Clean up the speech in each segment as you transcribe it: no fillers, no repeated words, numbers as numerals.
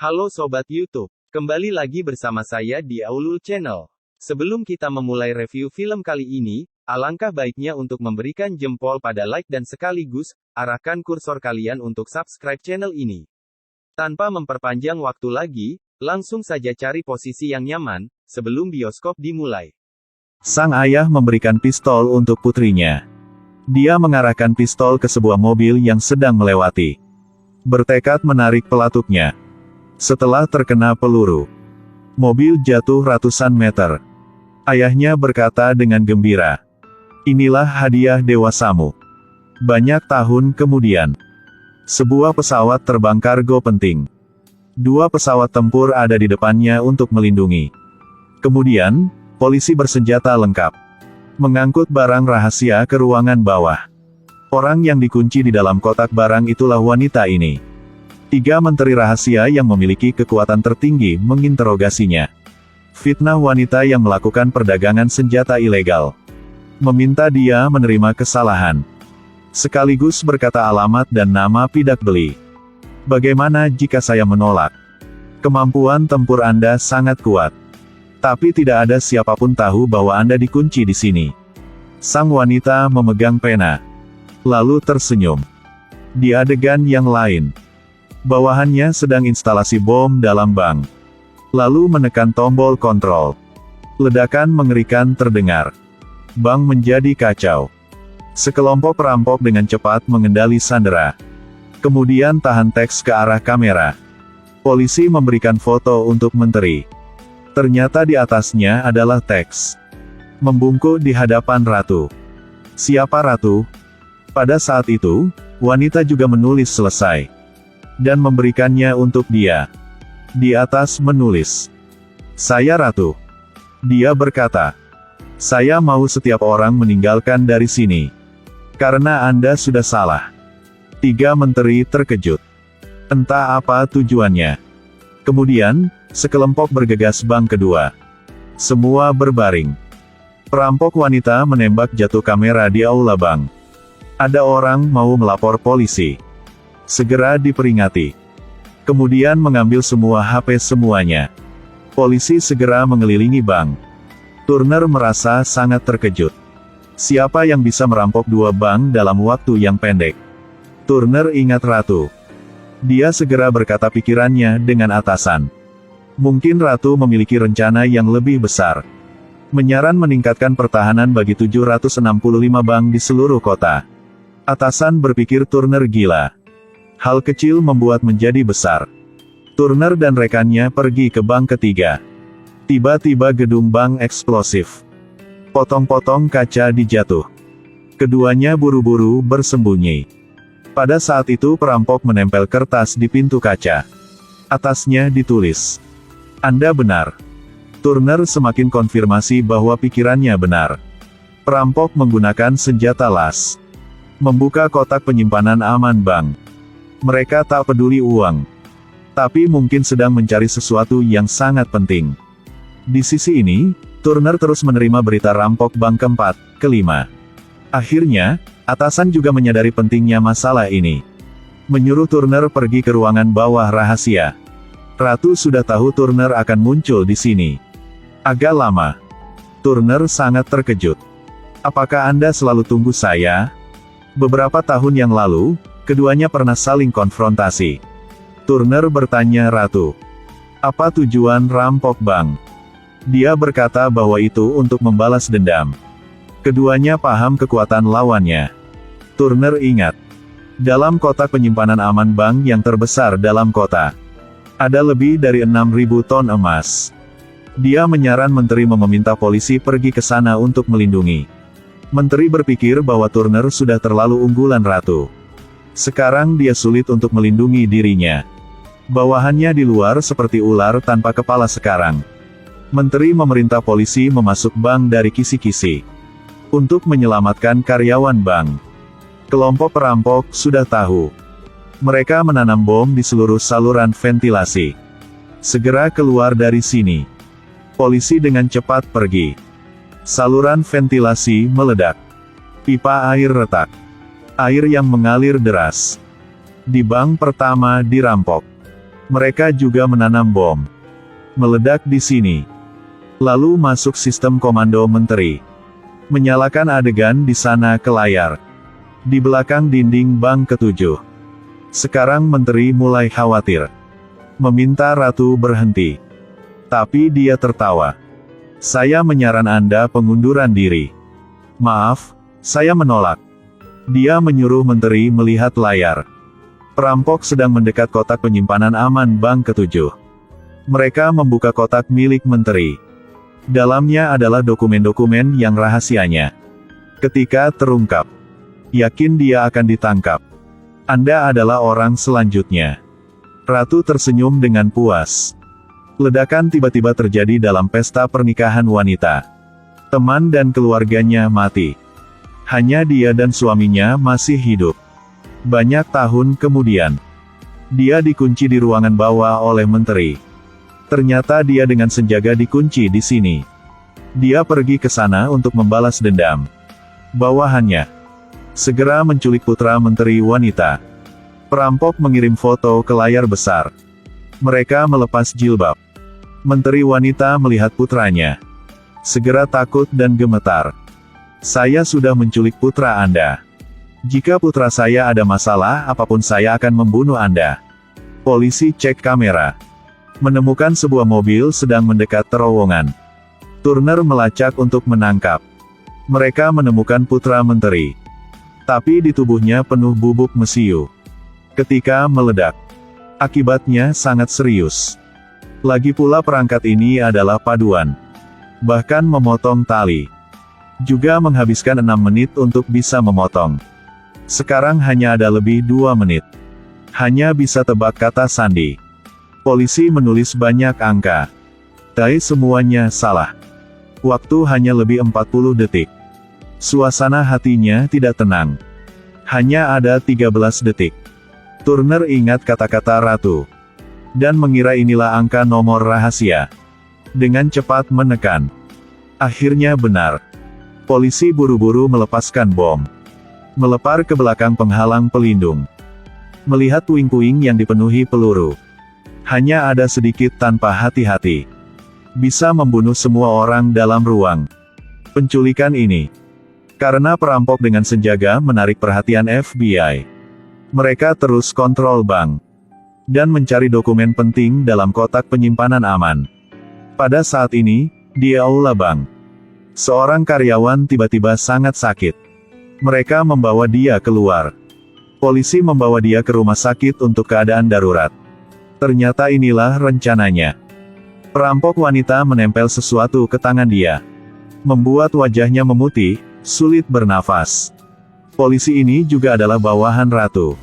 Halo Sobat YouTube, kembali lagi bersama saya di Aulul Channel. Sebelum kita memulai review film kali ini, alangkah baiknya untuk memberikan jempol pada like dan sekaligus, arahkan kursor kalian untuk subscribe channel ini. Tanpa memperpanjang waktu lagi, langsung saja cari posisi yang nyaman, sebelum bioskop dimulai. Sang ayah memberikan pistol untuk putrinya. Dia mengarahkan pistol ke sebuah mobil yang sedang melewati. Bertekad menarik pelatuknya. Setelah terkena peluru, mobil jatuh ratusan meter. Ayahnya berkata dengan gembira, "Inilah hadiah dewasamu." Banyak tahun kemudian, sebuah pesawat terbang kargo penting. 2 pesawat tempur ada di depannya untuk melindungi. Kemudian, polisi bersenjata lengkap mengangkut barang rahasia ke ruangan bawah. Orang yang dikunci di dalam kotak barang itulah wanita ini. 3 menteri rahasia yang memiliki kekuatan tertinggi menginterogasinya. Fitnah wanita yang melakukan perdagangan senjata ilegal. Meminta dia menerima kesalahan. Sekaligus berkata alamat dan nama pidak beli. Bagaimana jika saya menolak? Kemampuan tempur Anda sangat kuat. Tapi tidak ada siapapun tahu bahwa Anda dikunci di sini. Sang wanita memegang pena. Lalu tersenyum. Di adegan yang lain, bawahannya sedang instalasi bom dalam bank. Lalu menekan tombol kontrol. Ledakan mengerikan terdengar. Bank menjadi kacau. Sekelompok perampok dengan cepat mengendali sandera. Kemudian tahan teks ke arah kamera. Polisi memberikan foto untuk menteri. Ternyata di atasnya adalah teks. Membungkuk di hadapan ratu. Siapa ratu? Pada saat itu, wanita juga menulis selesai. Dan memberikannya untuk dia. Di atas menulis, "Saya ratu." Dia berkata, "Saya mau setiap orang meninggalkan dari sini. Karena Anda sudah salah." 3 menteri terkejut. Entah apa tujuannya. Kemudian, sekelompok bergegas bank kedua. Semua berbaring. Perampok wanita menembak jatuh kamera di aula bank. Ada orang mau melapor polisi. Segera diperingati. Kemudian mengambil semua HP semuanya. Polisi segera mengelilingi bank. Turner merasa sangat terkejut. Siapa yang bisa merampok 2 bank dalam waktu yang pendek? Turner ingat ratu. Dia segera berkata pikirannya dengan atasan. Mungkin ratu memiliki rencana yang lebih besar. Menyaran meningkatkan pertahanan bagi 765 bank di seluruh kota. Atasan berpikir Turner gila. Hal kecil membuat menjadi besar. Turner dan rekannya pergi ke bank ketiga. Tiba-tiba gedung bank eksplosif. Potong-potong kaca dijatuh. Keduanya buru-buru bersembunyi. Pada saat itu perampok menempel kertas di pintu kaca. Atasnya ditulis, "Anda benar." Turner semakin konfirmasi bahwa pikirannya benar. Perampok menggunakan senjata las. Membuka kotak penyimpanan aman bank. Mereka tak peduli uang. Tapi mungkin sedang mencari sesuatu yang sangat penting. Di sisi ini, Turner terus menerima berita rampok bank keempat, kelima. Akhirnya, atasan juga menyadari pentingnya masalah ini. Menyuruh Turner pergi ke ruangan bawah rahasia. Ratu sudah tahu Turner akan muncul di sini. Agak lama. Turner sangat terkejut. "Apakah Anda selalu tunggu saya?" Beberapa tahun yang lalu, keduanya pernah saling konfrontasi. Turner bertanya ratu, "Apa tujuan rampok bank?" Dia berkata bahwa itu untuk membalas dendam. Keduanya paham kekuatan lawannya. Turner ingat, dalam kotak penyimpanan aman bank yang terbesar dalam kota, ada lebih dari 6.000 ton emas. Dia menyaran menteri meminta polisi pergi ke sana untuk melindungi. Menteri berpikir bahwa Turner sudah terlalu unggulan ratu. Sekarang dia sulit untuk melindungi dirinya. Bawahannya di luar seperti ular tanpa kepala sekarang. Menteri memerintah polisi memasuk bank dari kisi-kisi. Untuk menyelamatkan karyawan bank. Kelompok perampok sudah tahu. Mereka menanam bom di seluruh saluran ventilasi. Segera keluar dari sini. Polisi dengan cepat pergi. Saluran ventilasi meledak. Pipa air retak. Air yang mengalir deras. Di bank pertama dirampok. Mereka juga menanam bom. Meledak di sini. Lalu masuk sistem komando menteri. Menyalakan adegan di sana ke layar. Di belakang dinding bank ke-7. Sekarang menteri mulai khawatir. Meminta Ratu berhenti. Tapi dia tertawa. Saya menyaran Anda pengunduran diri. Maaf, saya menolak. Dia menyuruh menteri melihat layar. Perampok sedang mendekat kotak penyimpanan aman bank ke-7. Mereka membuka kotak milik menteri. Dalamnya adalah dokumen-dokumen yang rahasianya. Ketika terungkap, yakin dia akan ditangkap. Anda adalah orang selanjutnya. Ratu tersenyum dengan puas. Ledakan tiba-tiba terjadi dalam pesta pernikahan wanita. Teman dan keluarganya mati. Hanya dia dan suaminya masih hidup. Banyak tahun kemudian, dia dikunci di ruangan bawah oleh menteri. Ternyata dia dengan sengaja dikunci di sini. Dia pergi ke sana untuk membalas dendam. Bawahannya segera menculik putra menteri wanita. Perampok mengirim foto ke layar besar. Mereka melepas jilbab. Menteri wanita melihat putranya. Segera takut dan gemetar. Saya sudah menculik putra Anda. Jika putra saya ada masalah apapun saya akan membunuh Anda. Polisi cek kamera. Menemukan sebuah mobil sedang mendekat terowongan. Turner melacak untuk menangkap. Mereka menemukan putra menteri. Tapi di tubuhnya penuh bubuk mesiu. Ketika meledak, akibatnya sangat serius. Lagi pula perangkat ini adalah paduan. Bahkan memotong tali. Juga menghabiskan 6 menit untuk bisa memotong. Sekarang hanya ada lebih 2 menit. Hanya bisa tebak kata sandi. Polisi menulis banyak angka. Tapi semuanya salah. Waktu hanya lebih 40 detik. Suasana hatinya tidak tenang. Hanya ada 13 detik. Turner ingat kata-kata Ratu. Dan mengira inilah angka nomor rahasia. Dengan cepat menekan. Akhirnya benar. Polisi buru-buru melepaskan bom. Melepar ke belakang penghalang pelindung. Melihat puing-puing yang dipenuhi peluru. Hanya ada sedikit tanpa hati-hati. Bisa membunuh semua orang dalam ruang. Penculikan ini. Karena perampok dengan sengaja menarik perhatian FBI. Mereka terus kontrol bank. Dan mencari dokumen penting dalam kotak penyimpanan aman. Pada saat ini, di aula bank, seorang karyawan tiba-tiba sangat sakit. Mereka membawa dia keluar. Polisi membawa dia ke rumah sakit untuk keadaan darurat. Ternyata inilah rencananya. Perampok wanita menempel sesuatu ke tangan dia. Membuat wajahnya memutih, sulit bernafas. Polisi ini juga adalah bawahan Ratu.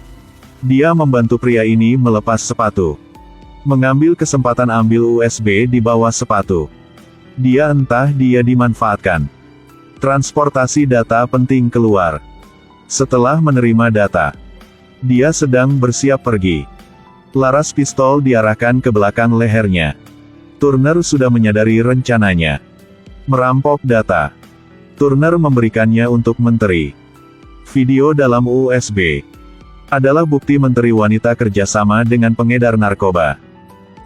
Dia membantu pria ini melepas sepatu. Mengambil kesempatan ambil USB di bawah sepatu. Dia dimanfaatkan. Transportasi data penting keluar. Setelah menerima data, dia sedang bersiap pergi. Laras pistol diarahkan ke belakang lehernya. Turner sudah menyadari rencananya. Merampok data. Turner memberikannya untuk menteri. Video dalam USB adalah bukti menteri wanita kerjasama dengan pengedar narkoba.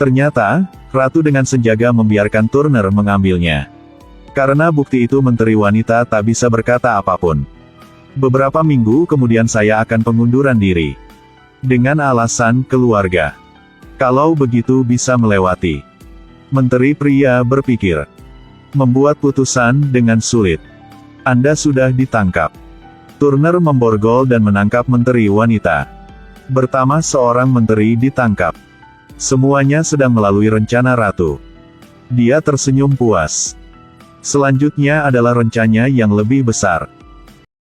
Ternyata, Ratu dengan sengaja membiarkan Turner mengambilnya. Karena bukti itu menteri wanita tak bisa berkata apapun. Beberapa minggu kemudian saya akan pengunduran diri. Dengan alasan keluarga. Kalau begitu bisa melewati. Menteri pria berpikir. Membuat putusan dengan sulit. Anda sudah ditangkap. Turner memborgol dan menangkap menteri wanita. Pertama seorang menteri ditangkap. Semuanya sedang melalui rencana Ratu. Dia tersenyum puas. Selanjutnya adalah rencana yang lebih besar.